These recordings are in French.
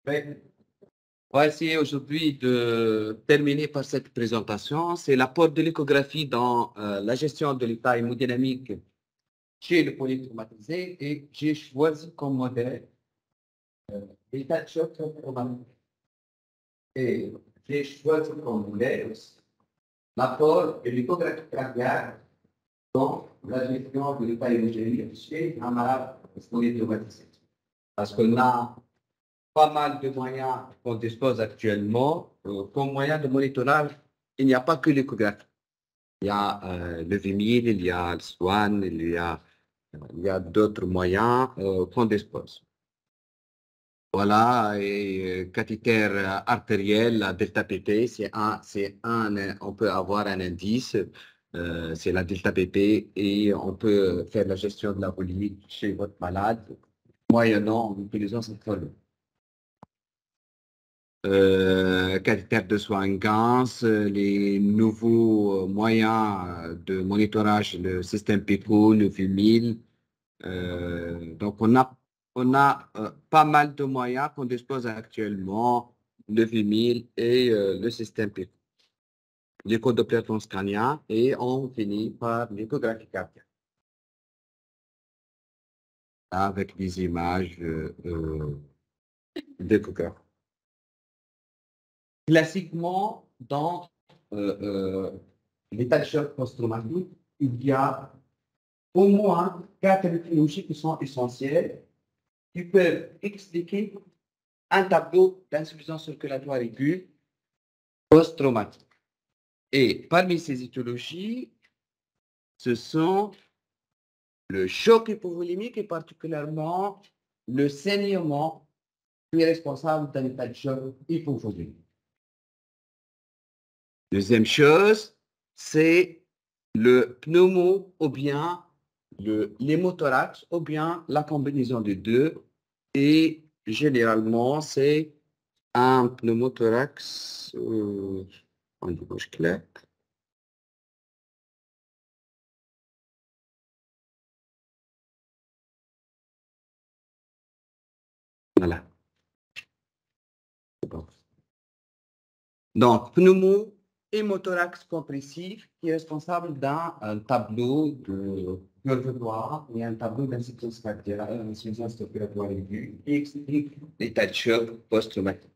Ouais. On va essayer aujourd'hui de terminer par cette présentation. C'est l'apport de l'échographie dans la gestion de l'état hémodynamique chez le polytraumatisé et j'ai choisi comme modèle l'état de choc traumatique. Et j'ai choisi comme modèle aussi l'apport de l'échographie cardiaque dans la gestion de l'état hémodynamique chez un malade polytraumatisé. Parce qu'on a pas mal de moyens qu'on dispose actuellement. Comme moyen de monitorage, il n'y a pas que l'échographie. Il y a le VIMIL, il y a le SWAN, il y a d'autres moyens qu'on dispose. Voilà, et cathéter artériel, la delta PP, on peut avoir un indice, c'est la delta PP, et on peut faire la gestion de la volie chez votre malade, moyennant en utilisant cette colonne. Cathéter de soins GANS, les nouveaux moyens de monitorage, le système PICO, le VIMIL. Donc, on a pas mal de moyens qu'on dispose actuellement, le VIMIL et le système PICO. L'échodoppler transcrânien et on finit par l'échographie cardiaque. Avec des images d'échographie. Classiquement, dans l'état de choc post-traumatique, il y a au moins 4 étiologies qui sont essentielles, qui peuvent expliquer un tableau d'insuffisance circulatoire aiguë post-traumatique. Et parmi ces étiologies, ce sont le choc hypovolémique et particulièrement le saignement qui est responsable d'un état de choc hypovolémique. Deuxième chose, c'est le pneumo ou bien l'hémothorax ou bien la combinaison des deux. Et généralement, c'est un pneumothorax en gauche clair. Voilà. Bon. Donc, pneumo-hémothorax compressif qui est responsable d'un tableau de purgatoire et un tableau d'insuffisance cardiaque, insuffisance respiratoire aiguë qui explique l'état de choc post-traumatique.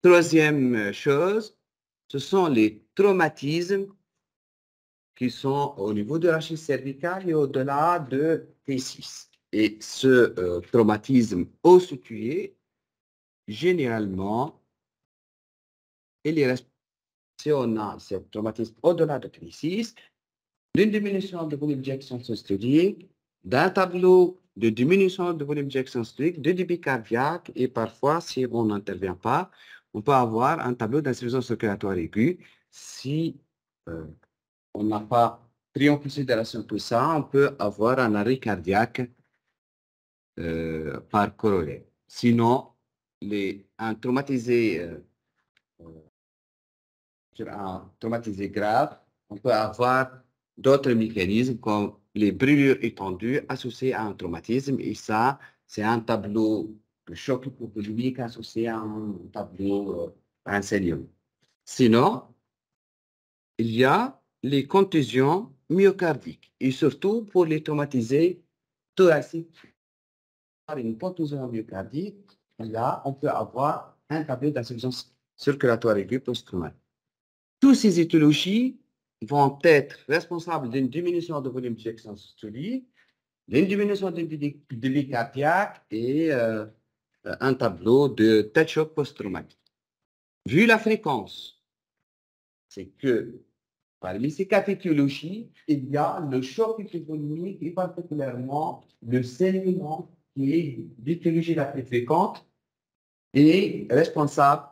Troisième chose, ce sont les traumatismes qui sont au niveau de rachis cervical et au-delà de T6. Et ce traumatisme osseux-tué, généralement, il est responsable, si on a ce traumatisme au-delà de T6, d'une diminution de volume d'éjection systolique, d'un tableau de diminution de volume d'éjection systolique, de débit cardiaque, et parfois, si on n'intervient pas, on peut avoir un tableau d'insuffisance circulatoire aiguë. Si on n'a pas pris en considération tout ça, on peut avoir un arrêt cardiaque par corollaire. Sinon, un traumatisé grave, on peut avoir d'autres mécanismes comme les brûlures étendues associées à un traumatisme, et ça, c'est un tableau de choc hypovolémique associé à un tableau, à un saignement. Sinon, il y a les contusions myocardiques, et surtout pour les traumatisés thoraciques. Une contusion myocardique, là, on peut avoir un tableau d'insuffisance circulatoire aiguë post-traumatique. Toutes ces étiologies vont être responsables d'une diminution de volume d'éjection systolique, d'une diminution de débit cardiaque et un tableau de tête choc post-traumatique. Vu la fréquence, c'est que parmi ces 4 étiologies, il y a le choc hypovolémique et particulièrement le saignement qui est l'étiologie la plus fréquente et responsable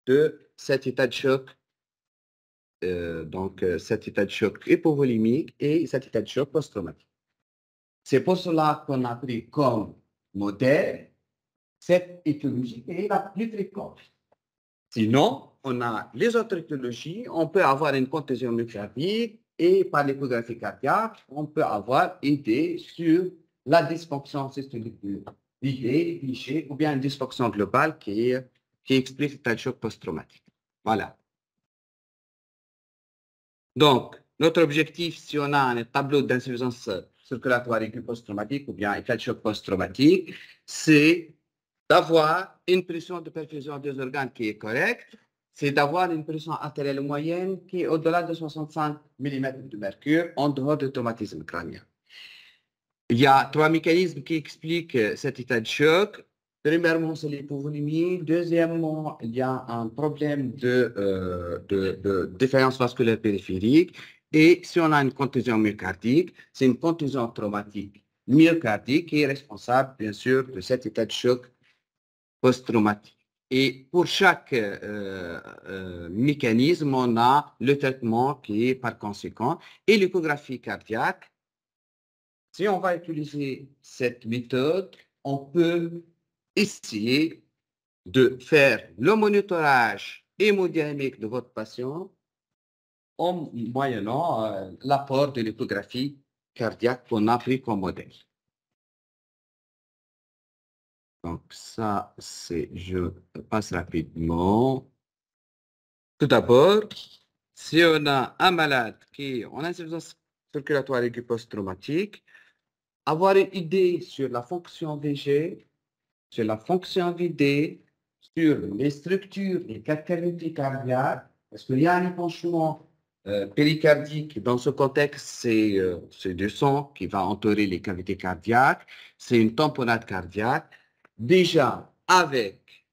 de cet état de choc. Donc, cet état de choc hypovolémique et cet état de choc post-traumatique. C'est pour cela qu'on a pris comme modèle cette étiologie qui est la plus fréquente. Sinon, on a les autres étiologies, on peut avoir une contusion myocardique et par l'échographie cardiaque, on peut avoir idée sur la dysfonction systolique l'idée, cliché, ou bien une dysfonction globale qui explique l'état de choc post-traumatique. Voilà. Donc, notre objectif, si on a un tableau d'insuffisance circulatoire aiguë post-traumatique ou bien état de choc post-traumatique, c'est d'avoir une pression de perfusion des organes qui est correcte, c'est d'avoir une pression artérielle moyenne qui est au-delà de 65 mm de mercure en dehors du traumatisme crânien. Il y a trois mécanismes qui expliquent cet état de choc. Premièrement, c'est l'hypovolémie. Deuxièmement, il y a un problème de défaillance vasculaire périphérique. Et si on a une contusion myocardique, c'est une contusion traumatique myocardique qui est responsable, bien sûr, de cet état de choc post-traumatique. Et pour chaque mécanisme, on a le traitement qui est par conséquent. Et l'échographie cardiaque, si on va utiliser cette méthode, on peut essayer de faire le monitorage hémodynamique de votre patient en moyennant l'apport de l'échographie cardiaque qu'on a pris comme modèle. Donc ça, je passe rapidement. Tout d'abord, si on a un malade qui est en insuffisance circulatoire aiguë post-traumatique, avoir une idée sur la fonction VG, sur la fonction VD, sur les structures, les cavités cardiaques, parce qu'il y a un épanchement péricardique. Dans ce contexte, c'est du sang qui va entourer les cavités cardiaques, c'est une tamponnade cardiaque. Déjà, avec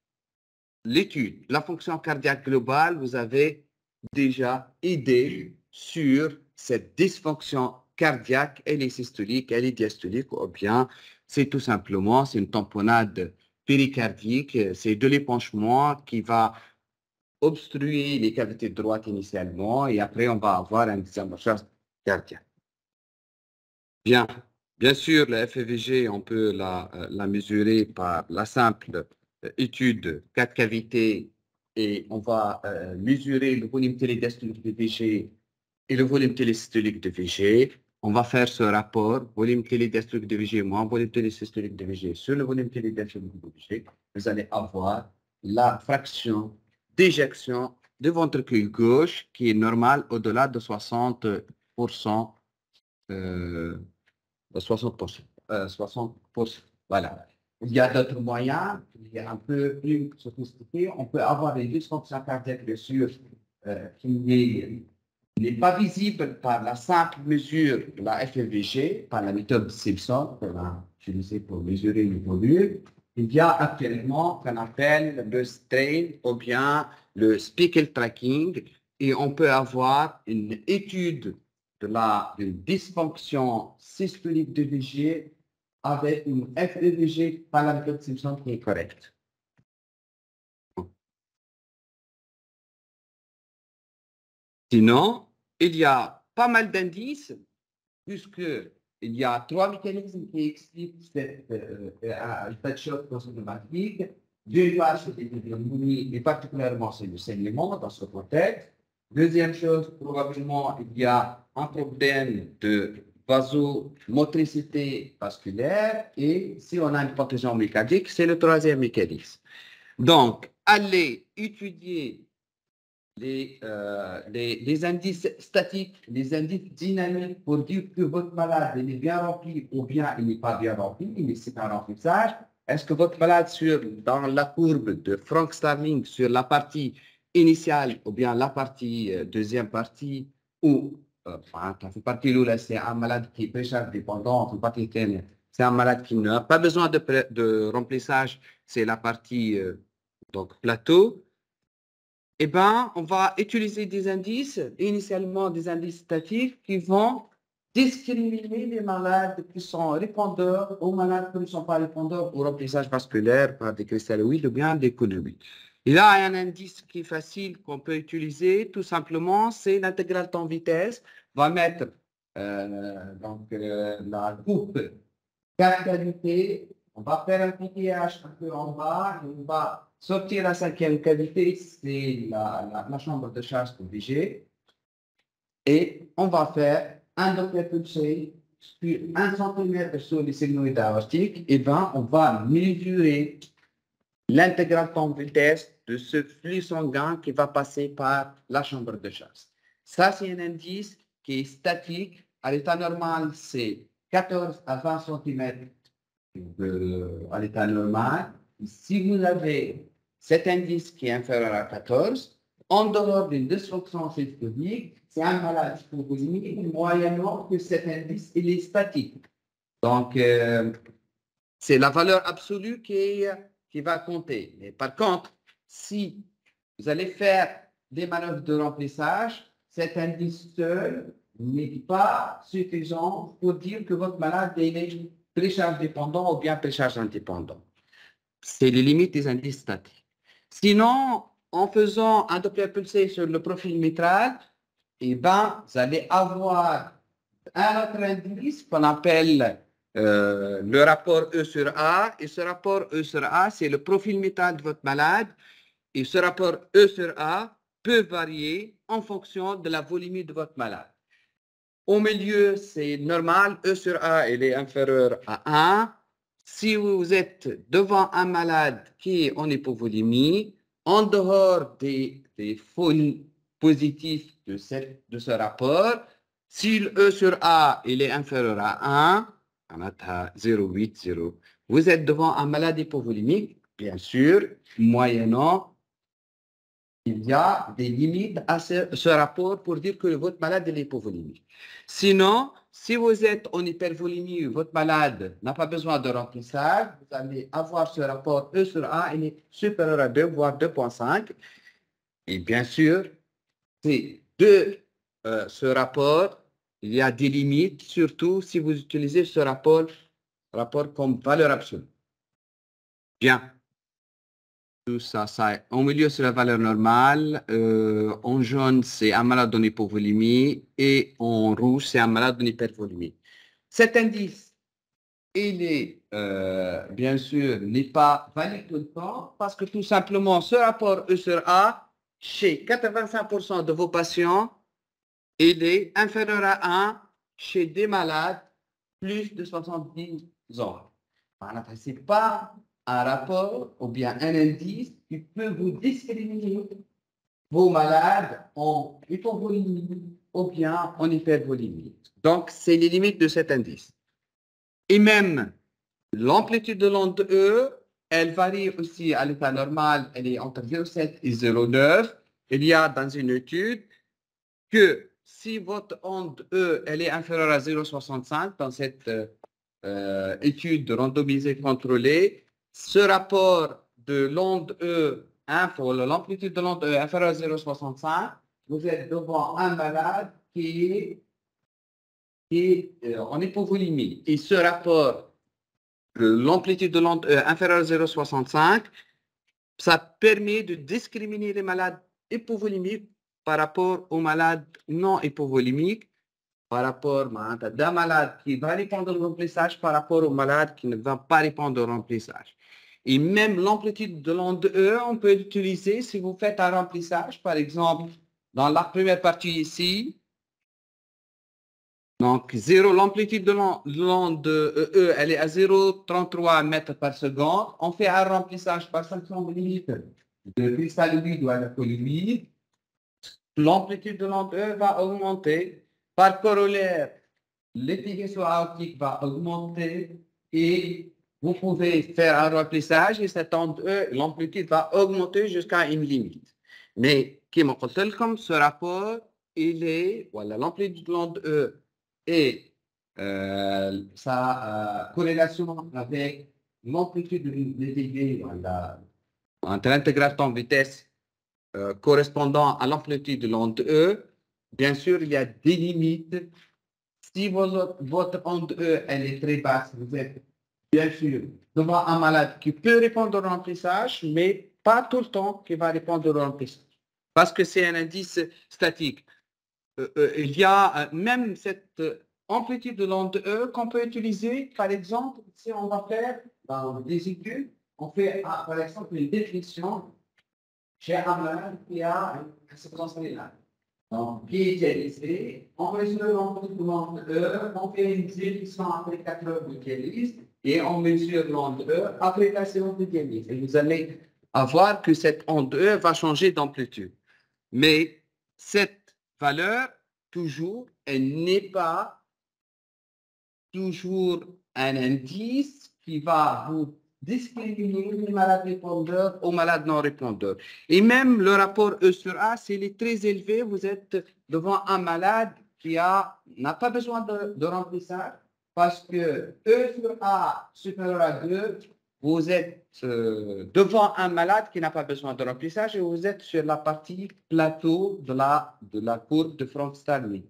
l'étude, la fonction cardiaque globale, vous avez déjà idée sur cette dysfonction cardiaque, elle est systolique, elle est diastolique, ou bien c'est tout simplement, c'est une tamponnade péricardique, c'est de l'épanchement qui va obstruer les cavités droites initialement et après on va avoir un désamorçage cardiaque. Bien sûr, la FEVG, on peut la mesurer par la simple étude 4 cavités et on va mesurer le volume télédiastolique de VG et le volume télésystolique de VG. On va faire ce rapport, volume télédiastolique de VG moins volume télésystolique de VG sur le volume télédiastolique de VG. Vous allez avoir la fraction d'éjection de ventricule gauche qui est normale au-delà de 60%. 60%. 60%. Voilà. Il y a d'autres moyens, il y a un peu plus sophistiqués. On peut avoir des dysfonctions cardiaques, bien sûr, qui n'est pas visible par la simple mesure de la FEVG, par la méthode Simpson qu'on a utilisée pour mesurer le volume. Il y a actuellement ce qu'on appelle le strain ou bien le speckle tracking et on peut avoir une étude de la dysfonction systolique de VG avec une FEVG par la méthode Simpson qui est correcte. Sinon, il y a pas mal d'indices, puisqu'il y a trois mécanismes qui expliquent cet état de choc post-traumatique. D'une part, c'est l'hypovolémie, et particulièrement c'est le saignement dans ce contexte. Deuxième chose, probablement, il y a un problème de vasomotricité vasculaire. Et si on a une contusion myocardique, c'est le troisième mécanisme. Donc, allez étudier les indices statiques, les indices dynamiques pour dire que votre malade il est bien rempli ou bien il n'est pas bien rempli, mais c'est un remplissage. Est-ce que votre malade dans la courbe de Frank Starling sur la partie initiale ou bien la partie deuxième partie ou la partie là c'est un malade qui est précharge dépendant, c'est un malade qui n'a pas besoin de remplissage, c'est la partie donc plateau. Eh bien, on va utiliser des indices, initialement des indices statiques, qui vont discriminer les malades qui sont répondeurs aux malades qui ne sont pas répondeurs au remplissage vasculaire par des cristalloïdes ou bien des colloïdes. Il y a un indice qui est facile qu'on peut utiliser, tout simplement, c'est l'intégrale temps vitesse. On va mettre la coupe 4 cavités, on va faire un PTH un peu en bas, et on va sortir la cinquième cavité, c'est la chambre de charge de VG. Et on va faire un Doppler pulsé sur 1 cm sur les sigmoïdes aortiques, eh ben, on va mesurer l'intégrale temps de vitesse de ce flux sanguin qui va passer par la chambre de chasse. Ça, c'est un indice qui est statique. À l'état normal, c'est 14 à 20 cm à l'état normal. Si vous avez cet indice qui est inférieur à 14, en dehors d'une dysfonction systémique, c'est un malade hypovolémique, moyennement que cet indice il est statique. Donc, c'est la valeur absolue qui va compter. Mais par contre, si vous allez faire des manœuvres de remplissage, cet indice seul n'est pas suffisant pour dire que votre malade est précharge dépendant ou bien précharge indépendant. C'est les limites des indices statiques. Sinon, en faisant un Doppler pulsé sur le profil mitral, eh ben, vous allez avoir un autre indice qu'on appelle le rapport E sur A. Et ce rapport E sur A, c'est le profil mitral de votre malade. Et ce rapport E sur A peut varier en fonction de la volémie de votre malade. Au milieu, c'est normal. E sur A, il est inférieur à 1. Si vous êtes devant un malade qui est en hypovolémie, en dehors des faux positifs de ce rapport, si le E sur A il est inférieur à 1, on a 0,8, 0, vous êtes devant un malade hypovolémique, bien sûr, moyennant, il y a des limites à ce rapport pour dire que votre malade est hypovolémique. Sinon, si vous êtes en hypervolémie, votre malade n'a pas besoin de remplissage, vous allez avoir ce rapport E sur A, il est supérieur à 2, voire 2,5. Et bien sûr, c'est de ce rapport, il y a des limites, surtout si vous utilisez ce rapport comme valeur absolue. Bien. Tout ça, en milieu, c'est la valeur normale. En jaune, c'est un malade en hypovolémie. Et en rouge, c'est un malade en hypervolémie. Cet indice, il est, bien sûr, n'est pas valide tout le temps parce que tout simplement, ce rapport E sur A, chez 85% de vos patients, il est inférieur à 1 chez des malades plus de 70 ans. Ce n'est pas un rapport ou bien un indice qui peut vous discriminer vos malades en hypovolémie ou bien en hypervolémie. Donc, c'est les limites de cet indice. Et même l'amplitude de l'onde E, elle varie aussi à l'état normal, elle est entre 0,7 et 0,9. Il y a dans une étude que si votre onde E elle est inférieure à 0,65 dans cette étude randomisée contrôlée, ce rapport de l'onde E, l'amplitude de l'onde E inférieure à 0,65, vous êtes devant un malade qui est en hypovolémie. Et ce rapport, l'amplitude de l'onde E inférieure à 0,65, ça permet de discriminer les malades hypovolémiques par rapport aux malades non hypovolémiques, par rapport à d'un malade qui va répondre au remplissage par rapport au malade qui ne va pas répondre au remplissage. Et même l'amplitude de l'onde E, on peut l'utiliser si vous faites un remplissage, par exemple, dans la première partie ici. Donc, l'amplitude de l'onde E, elle est à 0,33 mètres par seconde. On fait un remplissage par 500 ml de cristal humide ou alcool humide. L'amplitude de l'onde E va augmenter. Par corollaire, l'efficacité aortique va augmenter et vous pouvez faire un remplissage et cette onde E, l'amplitude va augmenter jusqu'à une limite. Mais, comme ce rapport, il est, voilà, l'amplitude de l'onde E et sa corrélation avec l'amplitude de l'ETV, voilà, entre l'intégrale temps vitesse correspondant à l'amplitude de l'onde E, bien sûr, il y a des limites. Si votre onde E elle est très basse, vous êtes bien sûr devant un malade qui peut répondre au remplissage, mais pas tout le temps qui va répondre au remplissage. Parce que c'est un indice statique. Il y a même cette amplitude de l'onde E qu'on peut utiliser, par exemple, si on va faire dans des études, on fait par exemple une définition chez un malade qui a une insuffisance rénale. Donc, diégélisé, on mesure l'onde E, on fait une diélisation après 4 heures de dialyse et on mesure l'onde E après la séance de dialyse. Et vous allez voir que cette onde E va changer d'amplitude. Mais cette valeur, toujours, elle n'est pas toujours un indice qui va vous discriminer les malades répondeurs aux malades non répondeurs. Et même le rapport E sur A, s'il est très élevé, vous êtes devant un malade qui n'a pas besoin de remplissage parce que E sur A supérieur à 2, vous êtes devant un malade qui n'a pas besoin de remplissage et vous êtes sur la partie plateau de la courbe de Frank-Starling.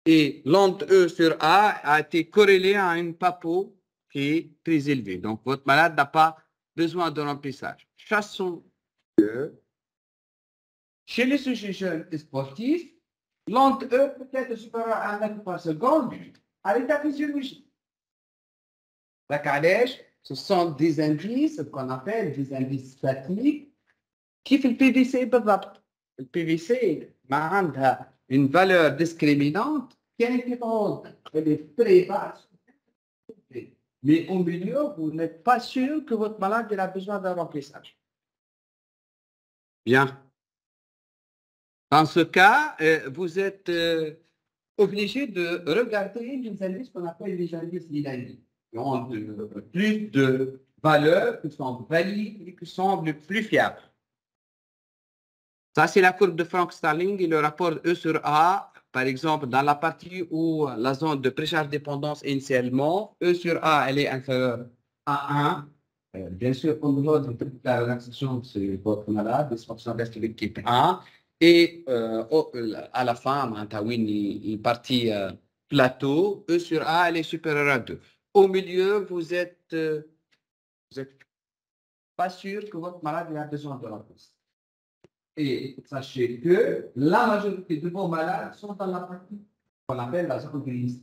Et l'onde E sur A a été corrélée à une PAPO qui est très élevée. Donc, votre malade n'a pas besoin de remplissage. Chassons que chez les sujets jeunes et sportifs, l'onde E peut être supérieure à 1 mètre par seconde à l'état physiologique. La calèche, ce sont des indices qu'on appelle des indices statiques qui font le PVC بالضبط. Le PVC a une valeur discriminante qui est haute. Elle est très basse. Mais au milieu, vous n'êtes pas sûr que votre malade a besoin d'un remplissage. Bien. Dans ce cas, vous êtes obligé de regarder les indices qu'on appelle les indices dynamiques. Qui ont plus de valeurs, qui sont valides et qui semblent plus fiables. Ça, c'est la courbe de Frank-Starling et le rapport E sur A. Par exemple, dans la partie où la zone de précharge dépendance est initialement, E sur A, elle est inférieure à 1. Bien sûr, on doit de la relaxation de votre malade, dysfonction gastrique type 1. Et à la fin, une partie plateau, E sur A, elle est supérieure à 2. Au milieu, vous êtes pas sûr que votre malade a besoin de remplissage. Et sachez que la majorité de vos malades sont dans la partie qu'on appelle la zone grise.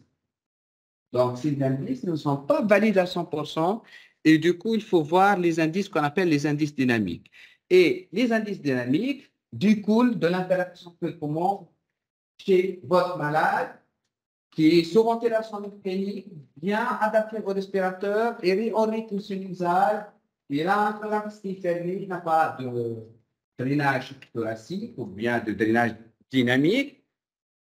Donc, ces indices ne sont pas valides à 100%. Et du coup, il faut voir les indices qu'on appelle les indices dynamiques. Et les indices dynamiques découlent de l'interaction de poumon chez votre malade qui est sous ventilation mécanique, bien adapté au respirateur et en rythme sinusal. Il a un thorax qui est fermé, il n'a pas de drainage thoracique ou bien de drainage dynamique.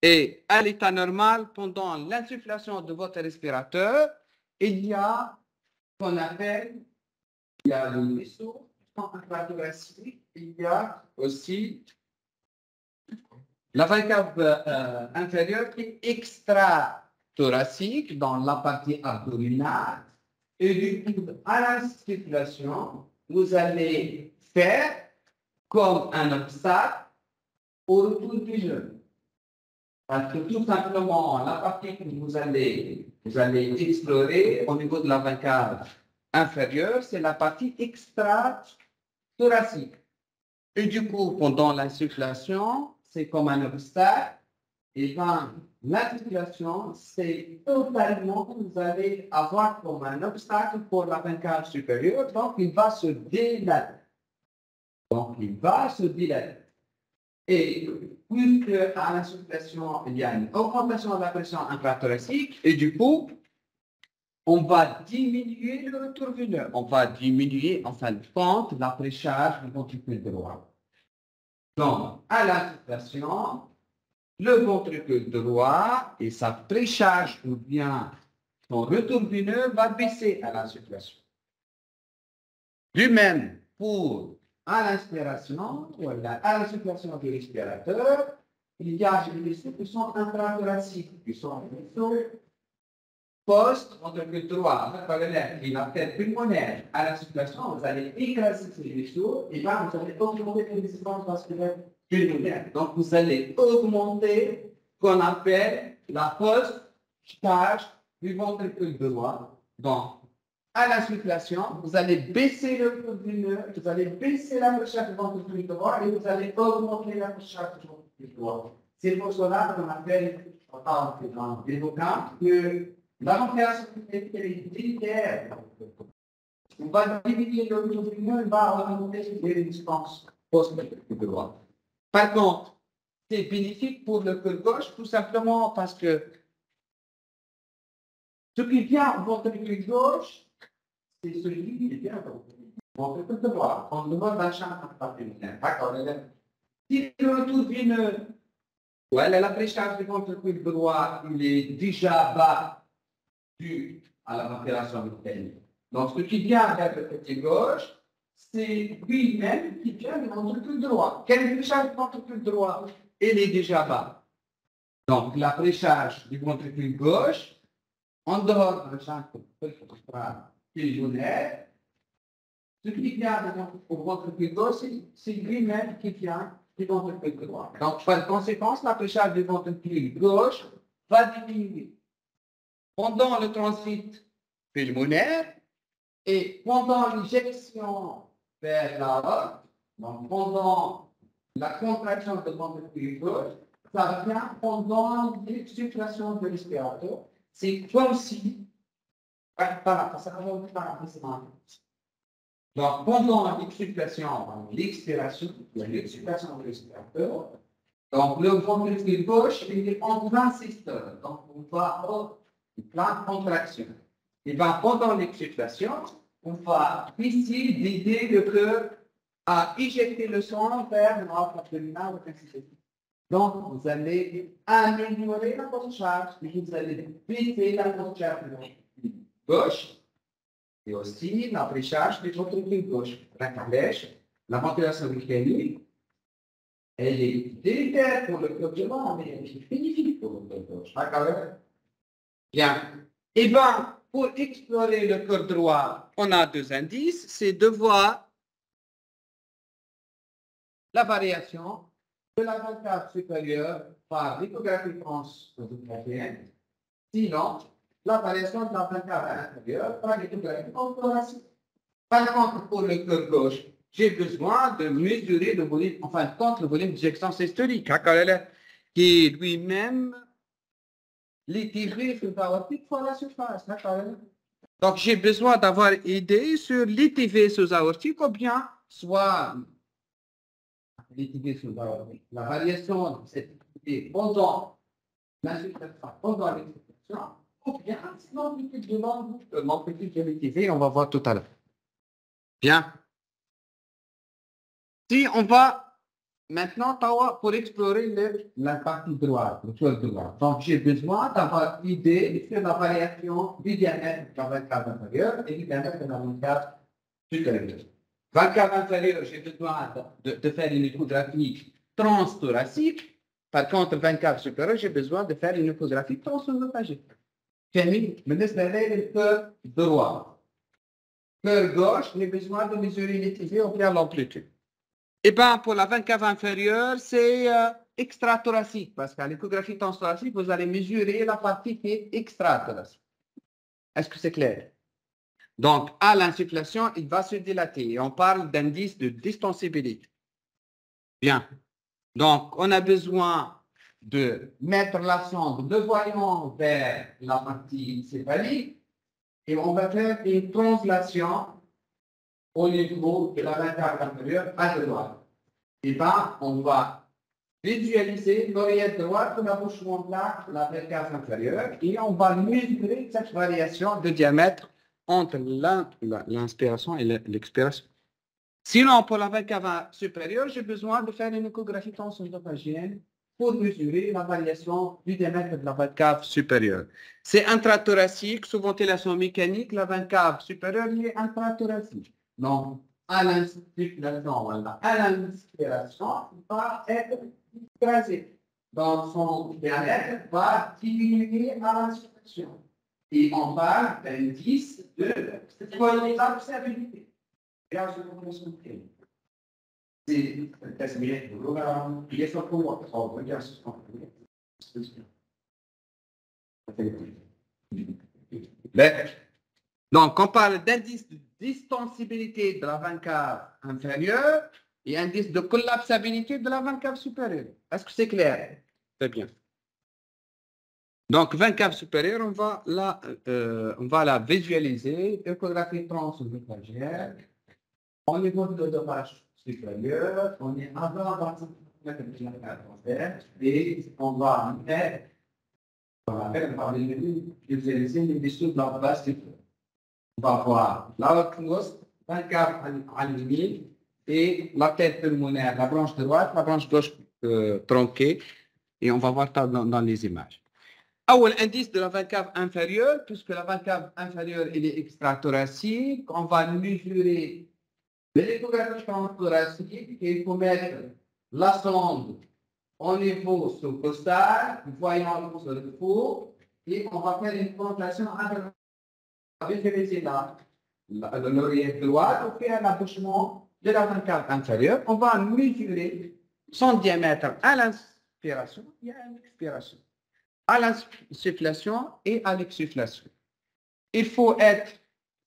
Et à l'état normal, pendant l'insufflation de votre respirateur, il y a ce qu'on appelle, il y a le vaisseau intrathoracique, il y a aussi la valve cave inférieure qui est extra-thoracique dans la partie abdominale. Et du coup, à l'insufflation, vous allez faire comme un obstacle au retour du jeûne. Parce que tout simplement, la partie que vous allez explorer au niveau de la valve cave inférieure, c'est la partie extra-thoracique. Et du coup, pendant l'insufflation, c'est comme un obstacle. Et dans l'insufflation, c'est totalement, vous allez avoir comme un obstacle pour la valve cave supérieure, donc il va se dilater. Et puisque à l'insufflation, il y a une augmentation de la pression intrathoracique, et du coup, on va diminuer le retour veineux. On va diminuer, en fin de compte, la précharge du ventricule droit. Donc, à l'insufflation, le ventricule droit et sa précharge ou bien son retour veineux va baisser à l'insufflation. Du même, pour à l'inspiration, voilà, à l'insufflation du respirateur, il y a des vaisseaux qui sont intrathoraciques, qui sont des vaisseaux post-ventricule droit, qui l'artère pulmonaire. À l'insufflation, vous allez écraser ces vaisseaux et là, vous allez augmenter les résistances vasculaires pulmonaires. Donc, vous allez augmenter ce qu'on appelle la post-charge du ventricule droit. Donc, à l'insufflation, vous allez baisser le retour veineux, vous allez baisser la recherche du ventricule droit et vous allez augmenter la recherche du ventricule droit. C'est pour cela qu'on appelle, dans les vocabulaires, que la ventilation est militaire. On va diminuer le retour veineux, on va augmenter les résistances post-ventricule droit. Par contre, c'est bénéfique pour le cœur gauche, tout simplement parce que ce qui vient au ventricule gauche, c'est celui qui vient au ventricule droit. On demande un champ particulier. D'accord. Si le retour veineux, la précharge du ventricule droit, il est déjà bas dû à la ventilation mécanique. Donc, ce qui vient vers le côté gauche, c'est lui-même qui vient du ventricule droit. Quelle précharge du ventricule droit? Elle est déjà bas. Donc, la précharge du ventricule gauche, en dehors du champ pulmonaire, ce qui vient au ventricule gauche, c'est lui-même qui vient du ventricule droit. Donc, par conséquent, la précharge du ventricule gauche va diminuer pendant le transit pulmonaire et pendant l'injection vers l'aorte, donc pendant la contraction de ventricule gauche, ça vient pendant l'exsufflation de respirateur. C'est comme si, donc pendant l'exsufflation, l'expiration, l'exsufflation de respirateur, donc le ventricule gauche il est en plein systole, donc on va avoir une pleine contraction. Et bien pendant l'exsufflation, on va ici aider le cœur à éjecter le sang vers l'arc abdominal. Donc, vous allez améliorer la post-charge, vous allez baisser la post-charge gauche et aussi la précharge du ventricule gauche. La ventilation mécanique, elle est délétère pour le cœur droit, mais elle est bénéfique pour le cœur gauche. D'accord? Bien. Et bien, pour explorer le cœur droit, on a deux indices. C'est de voir la variation de la vente cave supérieure par l'échographie transosophagienne, sinon la variation de la vente cave inférieure par l'échographie thoracique. Par contre, pour le cœur gauche, j'ai besoin de mesurer le volume, en fin de compte, le volume d'éjection systolique, qui est lui-même l'ITV sous-aortique fois la surface. Donc, j'ai besoin d'avoir idée sur l'ITV sous-aortique ou bien soit la variation de cette activité pendant l'insufflation, pendant l'exsufflation, ou bien l'amplitude de l'amplitude de l'ITV, on va voir tout à l'heure. Bien. Si on va maintenant pour explorer la partie droite, le cœur droit. Donc, j'ai besoin d'avoir idée sur la variation du diamètre de la vente cave inférieure et du diamètre de la vente cave supérieure. Vente cave inférieure, j'ai besoin de faire une échographie transthoracique. Par contre, vente cave supérieure, j'ai besoin de faire une échographie transosophagique. Camille, me laisse le cœur droit. Cœur gauche, j'ai besoin de mesurer l'ITV ou bien l'amplitude. Et bien, pour la vente cave inférieure, c'est extrathoracique, parce qu'à l'échographie transthoracique, vous allez mesurer la partie qui est extrathoracique. Est-ce que c'est clair? Donc, à l'insufflation, il va se dilater. Et on parle d'indice de distensibilité. Bien. Donc, on a besoin de mettre la sonde de voyant vers la partie céphalique et on va faire une translation au niveau de la vente cave inférieure à droite. Et bien, on va visualiser l'oreillette droite de l'embouchement de la vente cave inférieure et on va mesurer cette variation de diamètre entre l'inspiration et l'expiration. Sinon, pour la vente cave supérieure, j'ai besoin de faire une échographie transosophagienne pour mesurer la variation du diamètre de la vente cave supérieure. C'est intrathoracique, sous ventilation mécanique, la vente cave supérieure est intrathoracique. Donc, à l'insufflation, à l'inspiration, il va être écrasé. Donc, son diamètre va diminuer à l'insufflation. Et on parle d'indice de collapsabilité. C'est donc, on parle d'indice de distensibilité de la vente cave inférieure et indice de collapsabilité de la vente cave supérieure. Est-ce que c'est clair? Très bien. Donc, vente cave supérieure, on va la visualiser. Échographie transosophagienne. Au niveau de l'œsophage supérieur, on est avant et on va mettre, on va faire par les utiliser les dessous de la base du feu. On va voir la cloche, 24 à l'huile et la tête pulmonaire, la branche droite, la branche gauche tronquée, et on va voir ça dans les images. L'indice de la veine cave inférieure, puisque la veine cave inférieure elle est extra-thoracique, on va mesurer l'échographie thoracique et il faut mettre la sonde au niveau sous-costal, voyant sur le four, et on va faire une contraction avec l'oreille droite, on fait un attachement de la veine cave inférieure, on va mesurer son diamètre à l'inspiration et à l'expiration. À l'insufflation et à l'exsufflation. Il faut être,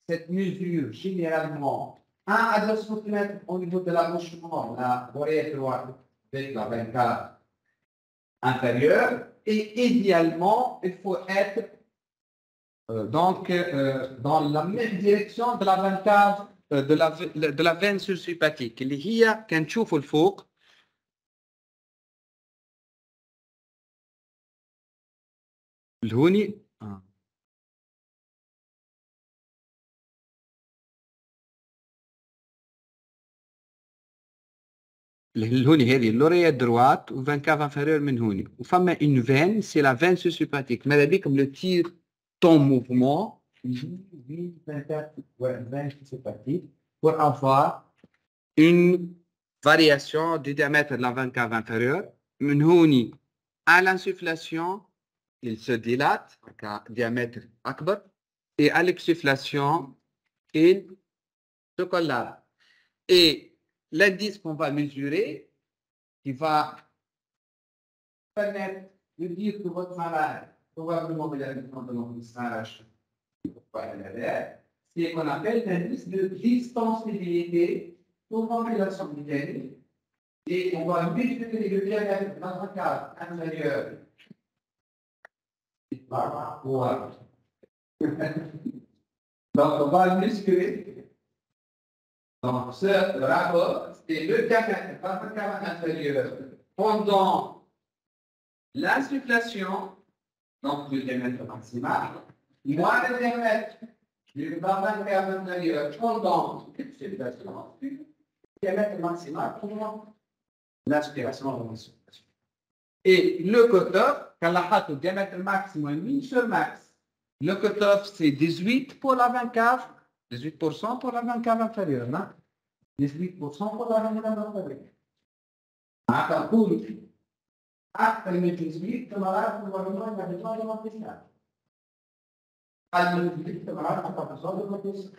cette mesure, généralement, 1 à 2 cm au niveau de l'attachement, la oreille droite avec la veine cave inférieure, et idéalement, il faut être dans la même direction de la veine cave, de la veine sursipathique, اللي هي كنشوفوا الفوق. الهوني الهوني هذه اللورية دروات وفان كاف انفيريور من هوني وفما une veine c'est la veine sursipathique ماذا بيك le tire ton mouvement veine sursipathique pour avoir une variation du diamètre de la veine cave inférieure من هوني à l'insufflation il se dilate à diamètre أكبر et à l'exsufflation il se collate. Et l'indice qu'on va mesurer, qui va permettre de dire que votre malade, probablement il y a une message, c'est ce qu'on appelle l'indice de distensibilité pour ventilation mécanique. Et on va mesurer le diamètre dans un cadre inférieur. Donc, on va mesurer. Donc, ce rapport, c'est le diamètre dans un cadre inférieur pendant l'insufflation, donc le diamètre maximal, moins le diamètre du cadre inférieur pendant l'exsufflation, le diamètre maximal pendant l'inspiration. Et le cutoff, quand la hâte au diamètre maximum, 1 sur max, le cutoff c'est 18 pour la veine cave, 18% pour la veine cave inférieure, non? 18% pour la veine cave inférieure. Attends, pour après le 18, le malade probablement il a besoin de l'antécédent. À le 18, le malade n'a pas besoin de l'antécédent.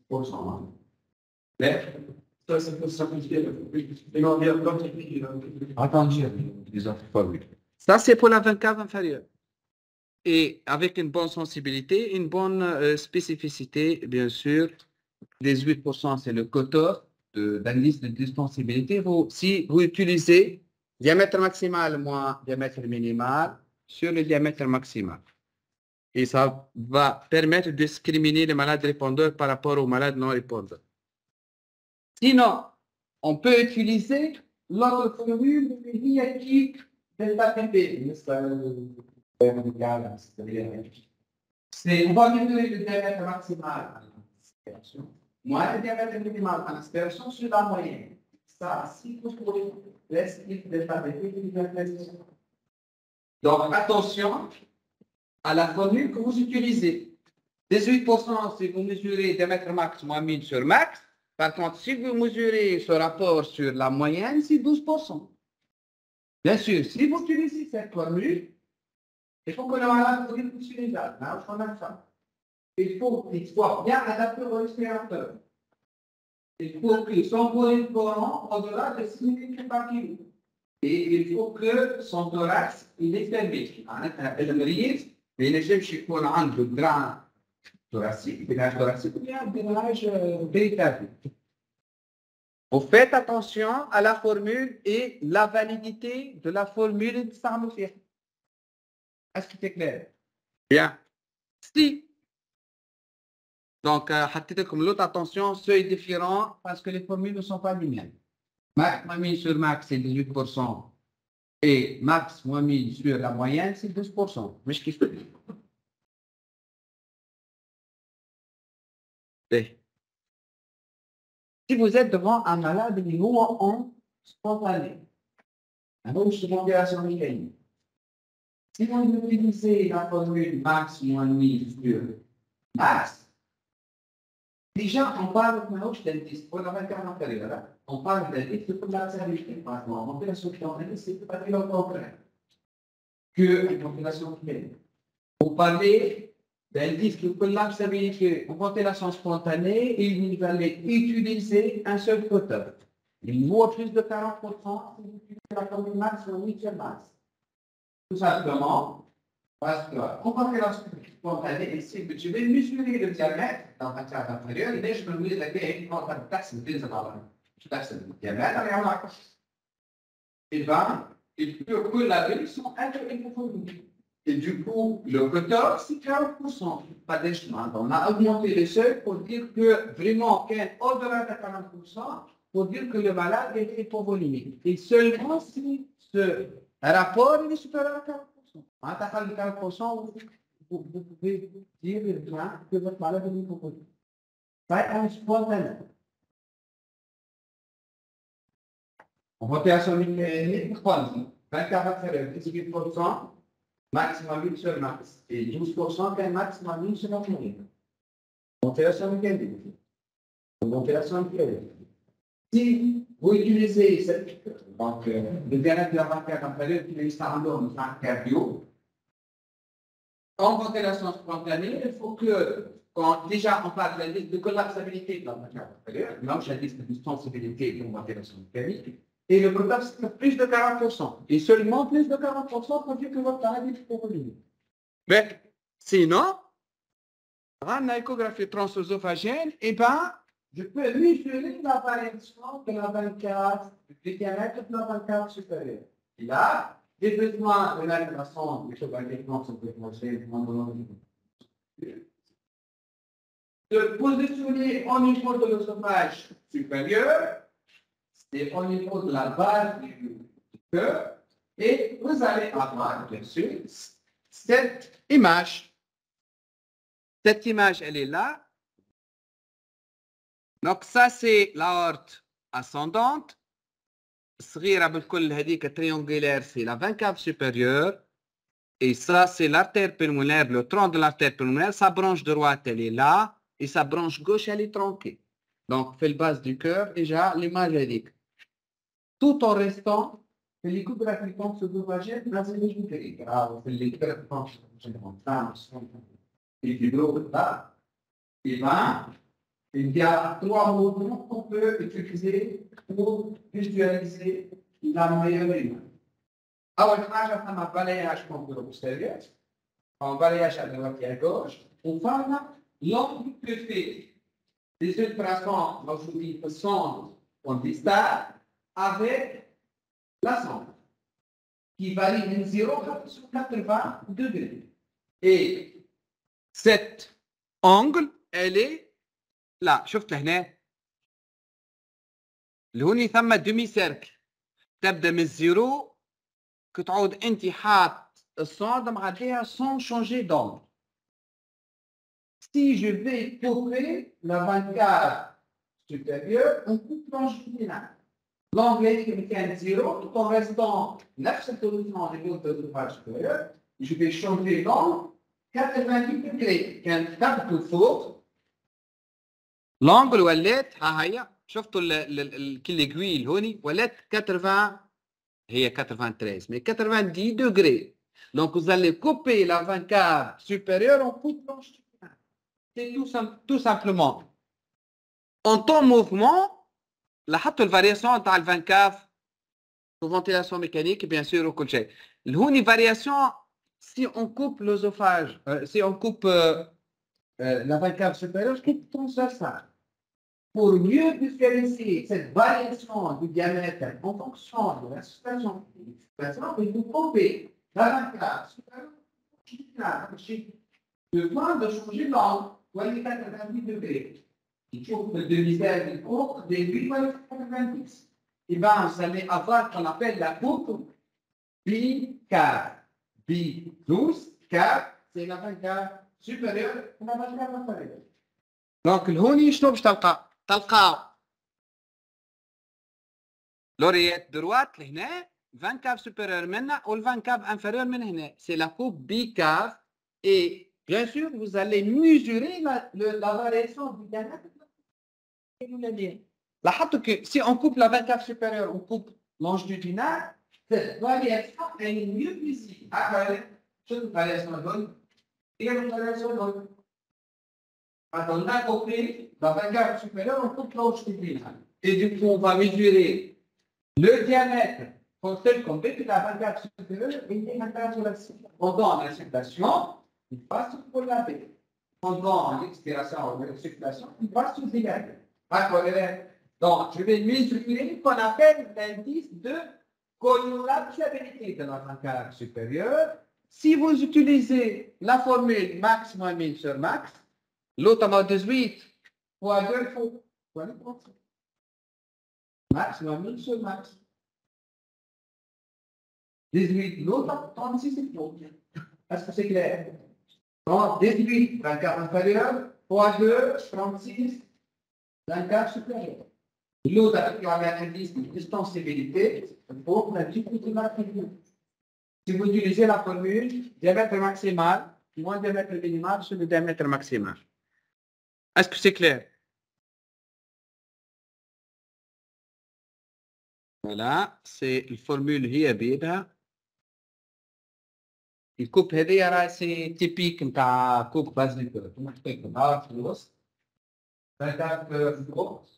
100%. Mais, ça c'est pour simplifier. Ça, c'est pour la veine cave inférieure. Et avec une bonne sensibilité, une bonne spécificité, bien sûr. 18%, c'est le cutoff d'indice de distensibilité. Si vous utilisez diamètre maximal moins diamètre minimal sur le diamètre maximal. Et ça va permettre de discriminer les malades répondeurs par rapport aux malades non répondeurs. Sinon, on peut utiliser l'autre formule négative delta TP. On va mesurer le diamètre maximal à l'inspiration, moins le diamètre minimal à l'inspiration sur la moyenne. Ça, si vous trouvez l'esquive delta TP, donc attention à la formule que vous utilisez. 18% si vous mesurez diamètre max moins 1000 sur max. Par contre, si vous mesurez ce rapport sur la moyenne, c'est 12%. Bien sûr, si vous utilisez cette formule, il faut que le malade soit utilisable. Il faut qu'il soit bien adapté au respirateur. Il faut que son volume courant au-delà de 6 litres par kilo. Et il faut que son thorax il est fermé. المريض ما ينجمش يكون عنده دراع thoracique, drainage thoracique ou bien drainage véritable. Vous faites attention à la formule et la validité de la formule de Sanofi. Est-ce que c'est clair? Bien. Si. Donc, l'autre attention, seuil différent parce que les formules ne sont pas les mêmes. Max moins 1000 sur max, c'est 18%. Et max moins 1000 sur la moyenne, c'est 12%. Mais je kiffe. Si vous êtes devant un malade niveau en spontané, un autre modération mécanique, si vous utilisez la formule max moins 1000 sur max, déjà on parle d'un disque pour la 24 antérieure. On parle d'un disque pour la stabilité. En modération spontanée, c'est pas le contraire que la modération mécanique. Vous parlez d'un disque pour la stabilité en modération spontanée, il fallait utiliser un seul cutter. Il vaut plus de 40% si vous utilisez la formule max ou 8 sur max. Tout simplement parce qu'en modération spontanée, ici, je vais mesurer le diamètre dans la carte inférieure et je vais mesurer la gaine dans la taxe de diamètre. Et bien, il peut que la gaine sont interconfondues. Et du coup, le cutter, c'est 40%. Pas des chemins. On a augmenté les seuils pour dire que vraiment, au-delà de 40%, pour dire que le malade est hypovolimique. Et seulement si ce rapport est supérieur à 40%. En attaquant le 40%, vous pouvez dire que votre malade est hypovolimique. Ça est un spontané. En rotation mécanique, 24 inférieur, 18%. Maximum 8 sur max. Et 12% qu'un maximum 1 sur la moyenne. Modération mécanique. Modération mécanique. Si vous utilisez cette. Donc, le diamètre de la 24 inférieure, utilise par un cardio. En modération spontanée, il faut que, quand déjà on parle de collapsabilité de la 24 inférieure, donc j'indique de sensibilité pour modération mécanique. Et le product, c'est plus de 40%. Et seulement plus de 40% pour dire que votre malade est hypovolimique. Mais sinon, en échographie transœsophagienne, eh bien, je peux mesurer la variation de la 24, du diamètre de la 24 supérieure. Et là, j'ai besoin de la sonde échographique transœsophagienne de positionner au niveau de l'œsophage supérieur. C'est au niveau de la base du cœur, et vous allez avoir, bien sûr, cette image. Cette image, elle est là. Donc, ça, c'est l'aorte ascendante. صغيرة بالكل هذيك triangulaire, c'est la 24 supérieure. Et ça, c'est l'artère pulmonaire, le tronc de l'artère pulmonaire. Sa branche droite, elle est là. Et sa branche gauche, elle est tronquée. Donc, fait le base du cœur, déjà, l'image est dit. Tout en restant, l'échographie transœsophagienne, là, c'est l'échographie. Alors, c'est l'échographie transœsophagienne. Et puis l'autre, là, et ben, il y a 3 mots qu'on peut utiliser pour visualiser la meilleure image. أول حاجة احنا balayage posterieur, en balayage à droite et à gauche, on forme l'angle que fait les ultrasons, aujourd'hui, sonde en distal, avec la sonde, qui varie de 0 à 80 degrés. Et cet angle, elle est là. شفت هنا لهوني ثم دمي سيركل تبدا من الزيرو كتعود انت حاط الصوند معديها sans changer d'angle. Si je vais couper la 24 supérieure, on coupe longitudinal. L'angle est كان 0 tout en restant نفس التوزيع du niveau de l'œsophage supérieur. Je vais changer l'angle 90 degrés. كان تبدو الفوق l'angle ولات ها هي شفتوا كل ايكويل هوني ولات 80 هي 93 mais 90 degrés. Donc vous allez couper la 24 supérieure en coupe longitudinale. C'est tout simplement. En temps mouvement, لاحظتوا الفارياسيون تاع ال 24 ventilation mécanique bien sûr وكل شيء. الهوني variation si on coupe l'œsophage, si on coupe la 24 supérieure, c'est transversal. Pour mieux différencier cette variation du diamètre en fonction de la situation, il faut couper la 24 supérieure. Besoin de changer l'angle, voyez 90 degrés. Il faut que le demi-cercle court des 8 90. il va vous allez avoir ce qu'on appelle la coupe bicave. B12 cave, c'est la vancave supérieure à la vancave inférieure. Donc, هوني شنو باش تلقى؟ تلقى l'oreillette droite لهنا 20 cave supérieure منها ou 20 cave inférieure من هنا. C'est la coupe bicave et bien sûr, vous allez mesurer la variation du diamètre. لاحظتوا que si on coupe la 20 cave supérieure, on coupe longitudinale, cette variation est mieux visible. Cette variation donne et une variation donne. Quand on a coupé la 20 cave supérieure, on coupe longitudinale. Et du coup, on va mesurer le diamètre pour tel qu'on fait que la 20 cave supérieure est intérieure sur la cible. Pendant la circulation, il passe pour la B. Pendant l'expiration ou l'expiration, il passe sur le diamètre. Donc, je vais mesurer ce qu'on appelle l'indice de collapsabilité de la vancave supérieure. Si vous utilisez la formule max moins min sur max, l'autre mode 18 fois 2 fois le principe. Max moins min sur max. 18, l'autre 36 et tout. Est-ce que c'est clair? Donc, 18, vancave inférieure, fois 2, 36, vancave supérieure. L'autre avec l'indice de distensibilité pour la difficulté de la figure. Si vous utilisez la formule diamètre maximal moins diamètre minimal sur le diamètre maximal. Est-ce que c'est clair? Voilà, c'est la formule هي بيدها. الكوب هذه راه سي تيبيك نتاع كوب بازيكور. نحطيكم في الوسط. هذاك في الوسط.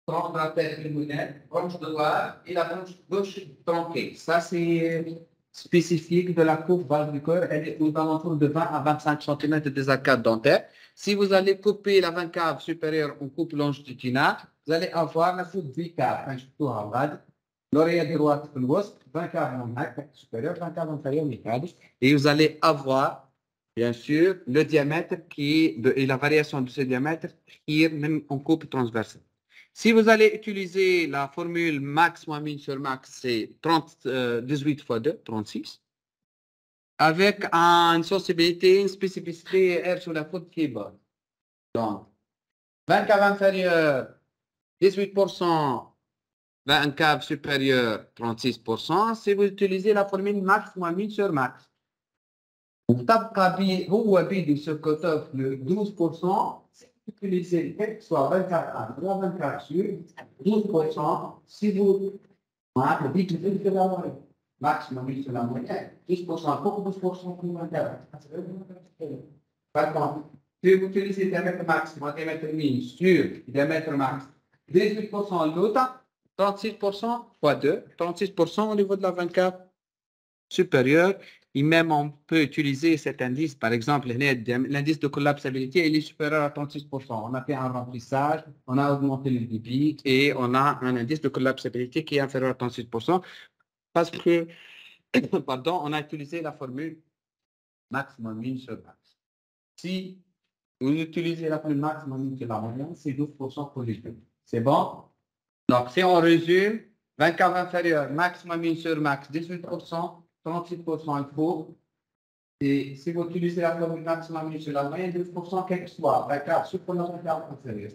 Prendre la tête lunaire, branche droite et la branche gauche tronquée. Ça, c'est spécifique de la coupe base du corps. Elle est aux alentours de 20 à 25 cm des arcades dentaires. Si vous allez couper la 20 cave supérieure en coupe longitudinale, vous allez avoir la coupe bicave. L'oreille droite في الوسط, 20 cave supérieure, 20 cave inférieure. Et vous allez avoir, bien sûr, le diamètre et la variation de ce diamètre qui est même en coupe transversale. Si vous allez utiliser la formule max moins min sur max, c'est 18 fois 2, 36, avec une sensibilité, une spécificité R sur la faute qui est bonne. Donc, 20 cave inférieure, 18%, 20 cave supérieure, 36%, si vous utilisez la formule max moins min sur max. وتبقى هو بيدي sur cutoff le 12%. Utilisez quel que soit 24 ans, 24 sur 12%, si vous dites que c'est la moyenne, maximum sur la moyenne, 10%, pourquoi 12% pour 24? Par contre, si vous utilisez diamètre max, diamètre min sur diamètre max, 18% l'autre, 36% fois 2, 36% au niveau de la 24 supérieure. Et même on peut utiliser cet indice, par exemple, l'indice de collapsabilité, il est supérieur à 36%. On a fait un remplissage, on a augmenté le débit et on a un indice de collapsabilité qui est inférieur à 36% parce que, pardon, on a utilisé la formule maximum min sur max. Si vous utilisez la formule maximum min sur la moyenne, c'est 12% pour les deux. C'est bon? Donc, si on résume, 20 cave inférieur, maximum min sur max, 18%. 36% il faut. Et si vous utilisez la formule maximum sur la moyenne, 12%, quel que soit, d'accord, supplémentaire inférieure.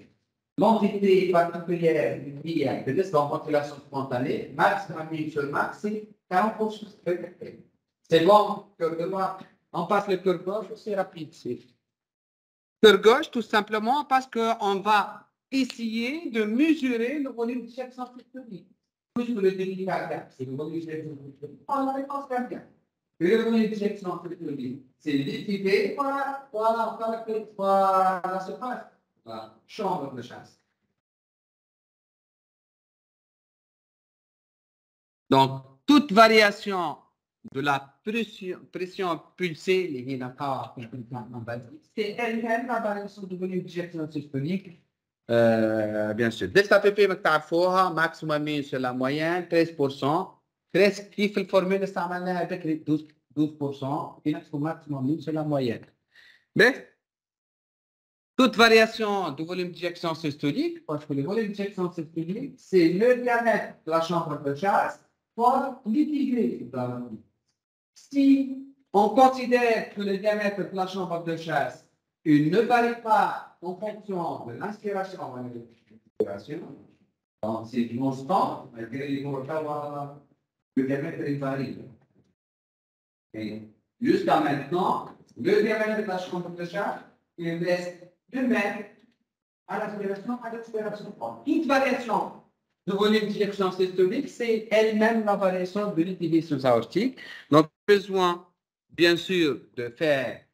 L'entité particulière de risque en ventilation spontanée, maximum sur max, c'est 40%. C'est bon, on passe le cœur gauche, c'est rapide. Cœur gauche, tout simplement parce qu'on va essayer de mesurer le volume de chaque centrifuge. Plus que le débit cardiaque, c'est le volume de la réponse cardiaque. Le volume de centrifuge, c'est l'équité par la surface, la chambre de chasse. Donc, toute variation de la pression pulsée, c'est elle-même la variation du volume d'éjection systolique. Bien sûr. Delta PP, maximum min sur la moyenne, 13%. Presque qui fait le formule avec les 12%, qui est maximum min sur la moyenne. Mais, Toute variation de volume d'éjection systolique, parce que le volume d'éjection systolique, c'est le diamètre de la chambre de chasse fois l'ITV. Si on considère que le diamètre de la chambre de chasse il ne varie pas en fonction de l'inspiration et de l'expiration, donc c'est constant, malgré les avoir le diamètre varie. Et jusqu'à maintenant, le diamètre de la chambre de chasse, il reste 2 mètres à l'aspiration, à l'expiration. Toute variation de volume d'éjection systolique, c'est elle-même la variation de l'ITV sous-aortique. Donc, besoin, bien sûr, de faire,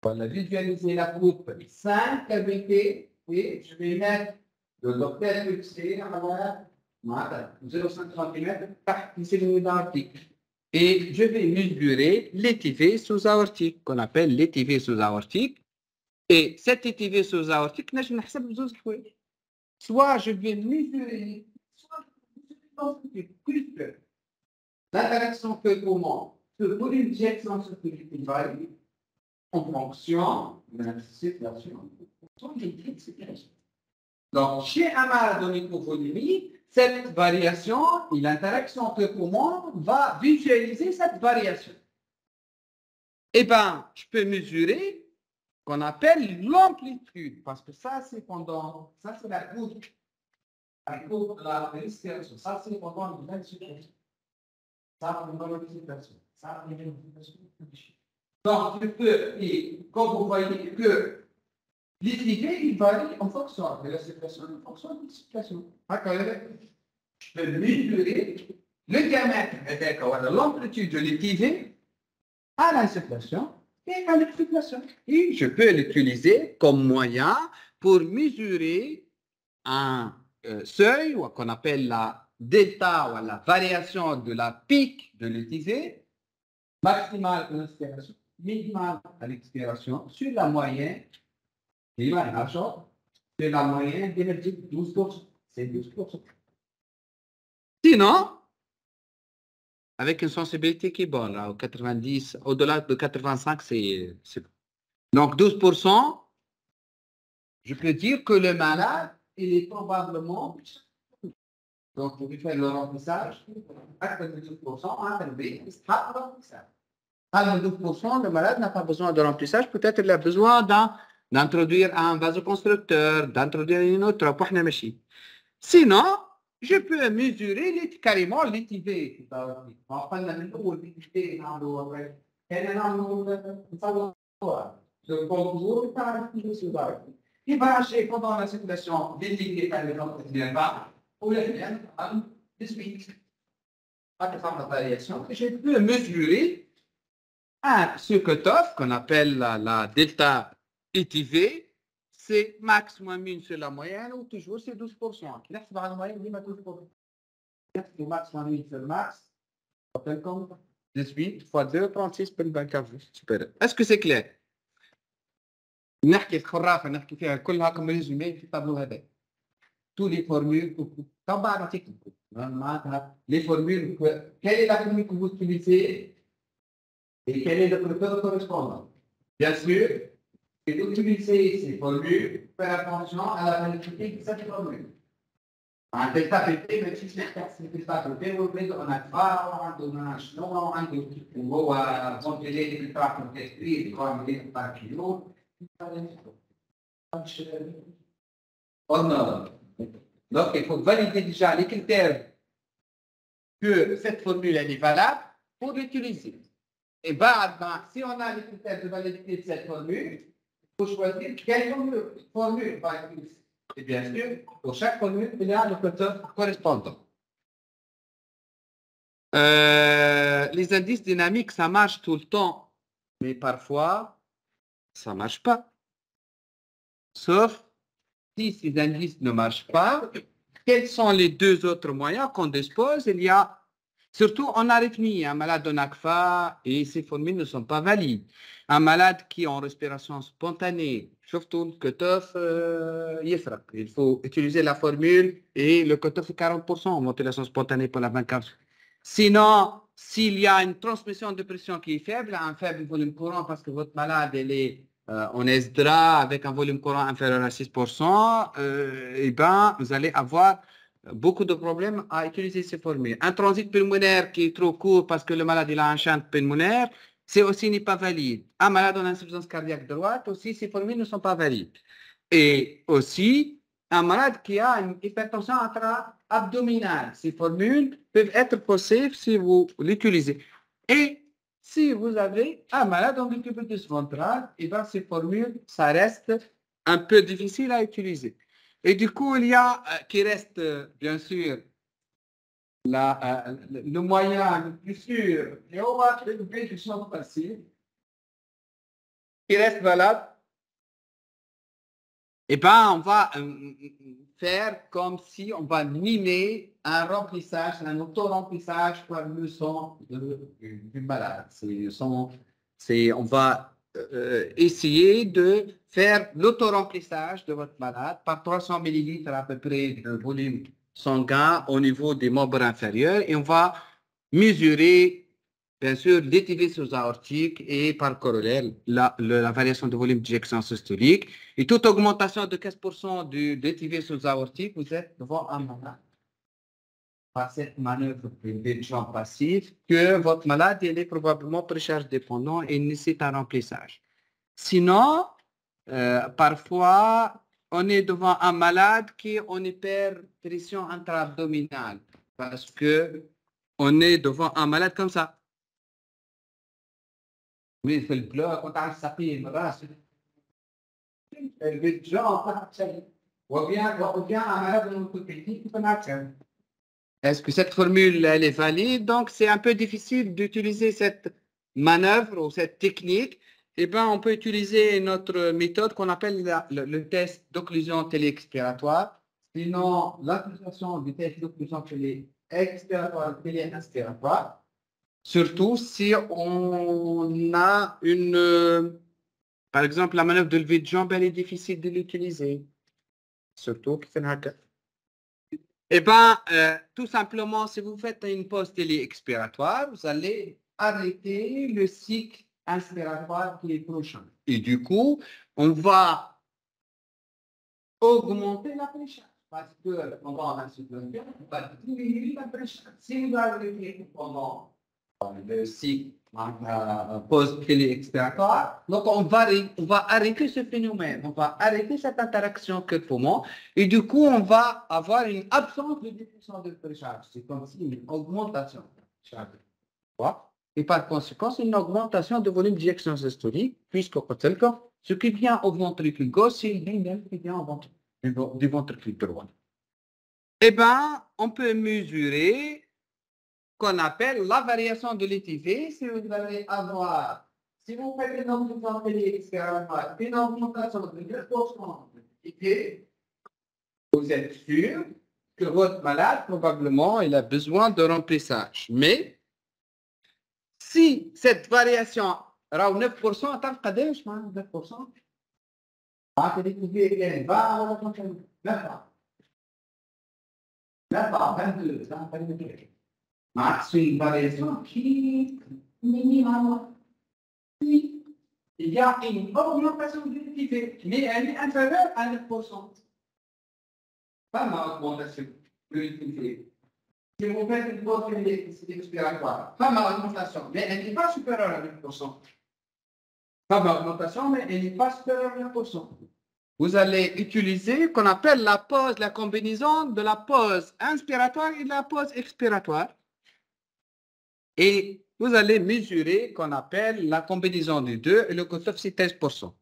voilà, visualiser la coupe 5 cavités et je vais mettre le docteur fixé à 0,5 cm par cellule aortique. Et je vais mesurer l'ITV sous-aortique, qu'on appelle l'ITV sous-aortique. Et cette ITV sous-aortique, soit je vais mesurer, soit je vais mesurer l'interaction que comment ce volume d'éjection systolique varie en fonction de la situation. Donc, chez un malade en hypovolémie, cette variation et l'interaction que comment va visualiser cette variation. Eh bien, je peux mesurer qu'on appelle l'amplitude, parce que ça, c'est pendant, ça, c'est la courbe de la respiration. Ça, c'est pendant l'inspiration. Ça, pendant l'expiration. Ça, pendant l'expiration. Donc, je peux, et comme vous voyez que l'ITV, il varie en fonction de la situation, en fonction de l'expiration. Je peux mesurer le diamètre, c'est-à-dire l'amplitude de l'ITV à l'insufflation et à l'exsufflation. Et je peux l'utiliser comme moyen pour mesurer un seuil qu'on appelle la delta ou la variation de la pic de l'ITV maximale à l'inspiration, minimale à l'expiration sur la moyenne, sur la moyenne d'énergie de 12%. C'est 12%. Sinon, avec une sensibilité qui est bonne, là, au 90, au-delà de 85, c'est bon. Donc 12%, je peux dire que le malade, il est probablement, donc vous faire le remplissage, à 12%, à 12%, le malade n'a pas besoin de remplissage, peut-être il a besoin d'introduire un vasoconstricteur, d'introduire une autre pour la machine. Sinon, je peux mesurer carrément l'ITV. Il va agir pendant la circulation d'ITV par exemple, ou de suite. Je peux mesurer ce cutoff qu'on appelle la delta ITV. C'est max moins min sur la moyenne ou toujours c'est 12%. Qui reste par la moyenne, il 12%. C'est max moins min sur max. Appelle comme 18 fois 2, 36 pour le 24. Super. Est-ce que c'est clair? نحكي الخرافة نحكي فيها كلها comme résumé في التابلو هذا. Tous les formules, طبعا نعطيك معناتها les formules, quelle est la formule que vous utilisez et quel est le protocole correspondant. Bien sûr, et d'utiliser ces formules, faire attention à la validité de cette formule. Un delta PT, même si c'est un delta PT, vous voulez qu'on a pas, on a un chenon, on va ventiler les delta PT, comme les par kilo. Donc, il faut valider déjà les critères que cette formule est valable pour l'utiliser. Et si on a les critères de validité de cette formule, il faut choisir quelle formule va être utilisée. Et bien sûr, pour chaque formule, il y a le cutoff correspondant. Les indices dynamiques, ça marche tout le temps, mais parfois, ça ne marche pas. Sauf si ces indices ne marchent pas, quels sont les deux autres moyens qu'on dispose? Il y a surtout en arythmie, un malade en ACFA et ces formules ne sont pas valides. Un malade qui est en respiration spontanée, surtout le cutoff, il faut utiliser la formule et le cutoff est 40% en ventilation spontanée pour la 24. Sinon, s'il y a une transmission de pression qui est faible, un faible volume courant parce que votre malade il est en ESDRA avec un volume courant inférieur à 6%, eh ben, vous allez avoir beaucoup de problèmes à utiliser ces formules. Un transit pulmonaire qui est trop court parce que le malade il a un chant pulmonaire, c'est aussi n'est pas valide. Un malade en insuffisance cardiaque droite, aussi, ces formules ne sont pas valides. Et aussi, un malade qui a une hypertension intra-abdominale, ces formules peuvent être possibles si vous l'utilisez. Et si vous avez un malade en décubitus ventral, et bien ces formules, ça reste un peu difficile à utiliser. Et du coup, il y a qui reste, bien sûr, le moyen le plus sûr, et on va trouver du champ passif, qui reste valable. Eh bien, on va faire comme si on va mimer un remplissage, un auto-remplissage par le sang du malade. On va essayer de faire l'auto-remplissage de votre malade par 300 ml à peu près de volume sanguin au niveau des membres inférieurs et on va mesurer bien sûr, l'étivé sous-aortique et par corollaire, la variation de volume d'éjection systolique. Et toute augmentation de 15% du d'étivé sous-aortique, vous êtes devant un malade. Par cette manœuvre de champ passif, que votre malade il est probablement précharge dépendant et nécessite un remplissage. Sinon, parfois, on est devant un malade qui est en hyperpression intra-abdominale parce que on est devant un malade comme ça. Oui, في البلوك وتعرف سقيم الراس الجان وبيان عملها بالتكنيك بنعرف. Est-ce que cette formule elle est valide? Donc c'est un peu difficile d'utiliser cette manœuvre ou cette technique. Eh bien, on peut utiliser notre méthode qu'on appelle le test d'occlusion télé-expiratoire. Sinon, l'application du test d'occlusion télé-expiratoire, télé-inspiratoire. Surtout si on a par exemple, la manœuvre de levée de jambe, elle est difficile de l'utiliser. Surtout qui fait un hacker. Eh bien, tout simplement, si vous faites une pause télé-expiratoire, vous allez arrêter le cycle inspiratoire qui est prochain. Et du coup, on va augmenter la pression. Parce que pendant la circulation, on va diminuer la pression. Si vous arrêtez pendant le cycle pause télé-expiratoire. Donc, on va arrêter ce phénomène, on va arrêter cette interaction cœur-poumon et du coup, on va avoir une absence de diffusion de précharge. C'est comme si une augmentation de précharge. Et par conséquent, une augmentation de volume d'éjection systolique, puisque ce qui vient au ventricule gauche, c'est lui-même qui vient du ventricule droit. Eh bien, on peut mesurer qu'on appelle la variation de l'étivé. Si vous allez avoir, si vous faites une augmentation de de 2% de l'étivé, vous êtes sûr que votre malade, probablement, il a besoin de remplissage. Mais, si cette variation est 9%, attends, 9%, l'étivé va, 22, c'est une variation qui est minimale. Il y a une augmentation de l'étivé, mais elle est inférieure à 9%. Pas ma augmentation de l'étivé. Si vous faites une pause expiratoire, pas ma augmentation, mais elle n'est pas supérieure à 9%. Pas ma augmentation, mais elle n'est pas supérieure à 9%. Vous allez utiliser qu'on appelle la pause, la combinaison de la pause inspiratoire et de la pause expiratoire. Et vous allez mesurer qu'on appelle la combinaison des deux et le cutoff c'est 13%.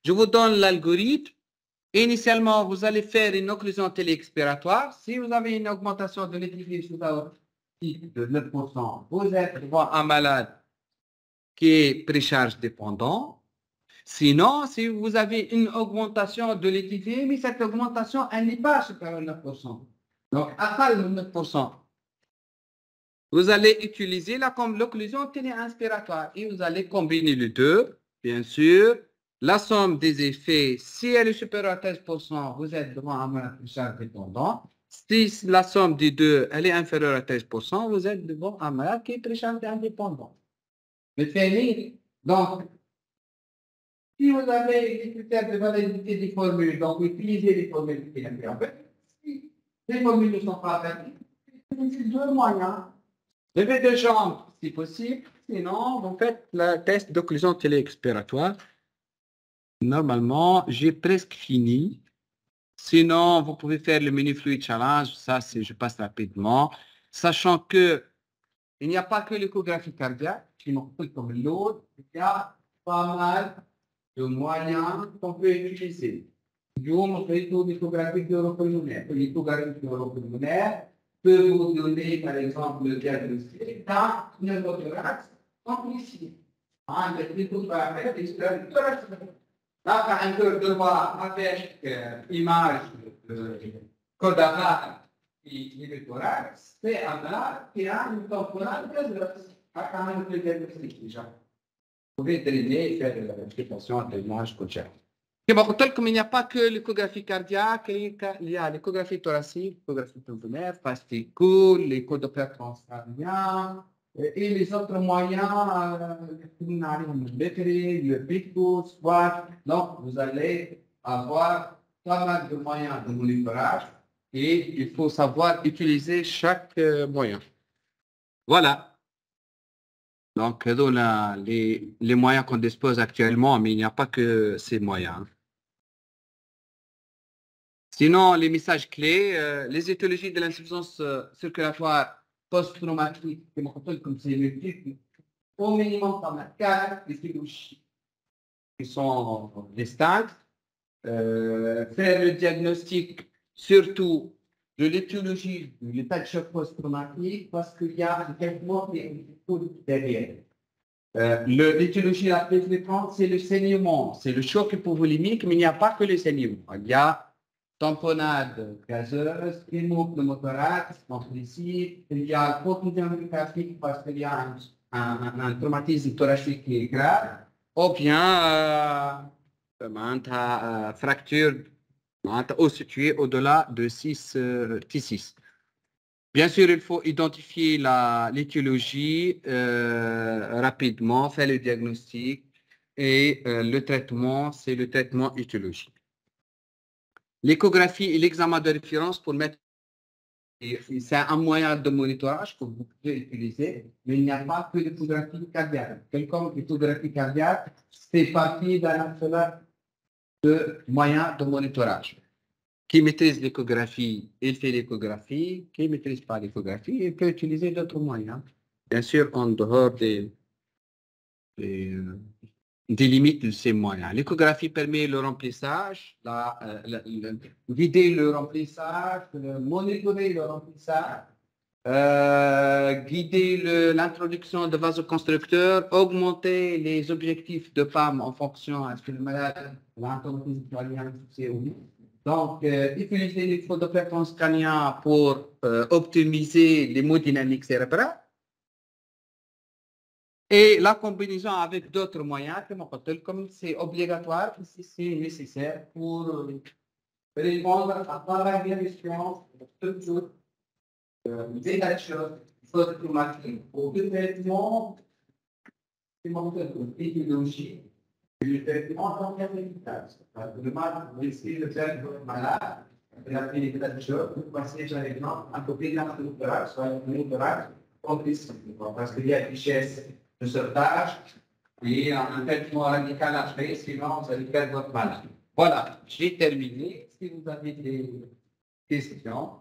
Je vous donne l'algorithme. Initialement, vous allez faire une occlusion télé-expiratoire. Si vous avez une augmentation de l'étivé sous-aortique de 9%, vous êtes devant un malade qui est précharge dépendant. Sinon, si vous avez une augmentation de l'étivé, mais cette augmentation, elle n'est pas supérieure à 9%. Donc, à 9%. Vous allez utiliser l'occlusion télé-inspiratoire et vous allez combiner les deux. Bien sûr, la somme des effets, si elle est supérieure à 13%, vous êtes devant un malade précharge dépendant. Si la somme des deux, elle est inférieure à 13%, vous êtes devant un malade qui est précharge indépendant. Mais donc, Si vous avez des critères de validité des formules, donc utilisez les formules qui sont en fait. Si les formules ne sont pas valides, utilisez deux moyens. Levée de jambes, si possible. Sinon, vous faites le test d'occlusion télé-expiratoire. Normalement, j'ai presque fini. Sinon, vous pouvez faire le mini fluid challenge. Ça, je passe rapidement. Sachant que il n'y a pas que l'échographie cardiaque qui m'ont fait comme l'autre. Il y a pas mal de moyens qu'on peut utiliser. On fait l'échographie neuropulmonaire. L'échographie neuropulmonaire peut vous donner, par exemple, le diagnostic d'un pneumothorax complicité. Là, quand un cœur de voix avec image de Kodara et le thorax, c'est un là qui a une temporale quand même le diagnostic déjà. Vous pouvez traîner et faire l'explication de l'image coachère. Comme il n'y a pas que l'échographie cardiaque, il y a l'échographie thoracique, l'échographie pulmonaire, fascicule, l'écho Doppler transcrânien et les autres moyens, le pictus, soit. Donc, vous allez avoir pas mal de moyens de monitorage et il faut savoir utiliser chaque moyen. Voilà. Donc, les moyens qu'on dispose actuellement, mais il n'y a pas que ces moyens. Sinon, les messages clés, les étiologies de l'insuffisance circulatoire post-traumatique, comme c'est multiple, au minimum, on a 4 étiologies qui sont distinctes. Faire le diagnostic, surtout de l'étiologie de l'état de choc post-traumatique, parce qu'il y a un traitement qui est derrière. L'étiologie la plus fréquente, c'est le saignement, c'est le choc hypovolimique, mais il n'y a pas que le saignement. Il y a tamponnade gazeuse, pneumothorax, ici, il y a contusion graphique parce qu'il y a un traumatisme thoracique qui est grave, ou bien fracture située au-delà de 6 T6. Bien sûr, il faut identifier l'étiologie rapidement, faire le diagnostic et le traitement, c'est le traitement étiologique. L'échographie et l'examen de référence pour mettre... C'est un moyen de monitorage que vous pouvez utiliser, mais il n'y a pas que l'échographie cardiaque. Comme l'échographie cardiaque, c'est partie d'un arsenal de moyens de monitorage. Qui maîtrise l'échographie, il fait l'échographie. Qui ne maîtrise pas l'échographie, il peut utiliser d'autres moyens. Bien sûr, en dehors des limites de ces moyens. L'échographie permet le remplissage, vider le remplissage, monitorer le remplissage, guider l'introduction de vasoconstricteurs, augmenter les objectifs de PAM en fonction à ce que le malade va c'est ou non. Donc, utiliser les Doppler transcrâniens pour optimiser l'hémodynamique cérébrale. Et la combinaison avec d'autres moyens, comme c'est obligatoire, c'est nécessaire pour répondre à la guérison de toutes des natures post-traumatiques au traitement étiologique. Le traitement en tant qu'efficace. Le malade, vous essayez de faire votre malade, et la pénétration, vous passez par exemple à côté d'un thorax, soit un pneumothorax, parce qu'il y a une richesse de sauvetage et un traitement radical après, sinon vous allez perdre votre malade. Voilà, j'ai terminé. Si vous avez des questions.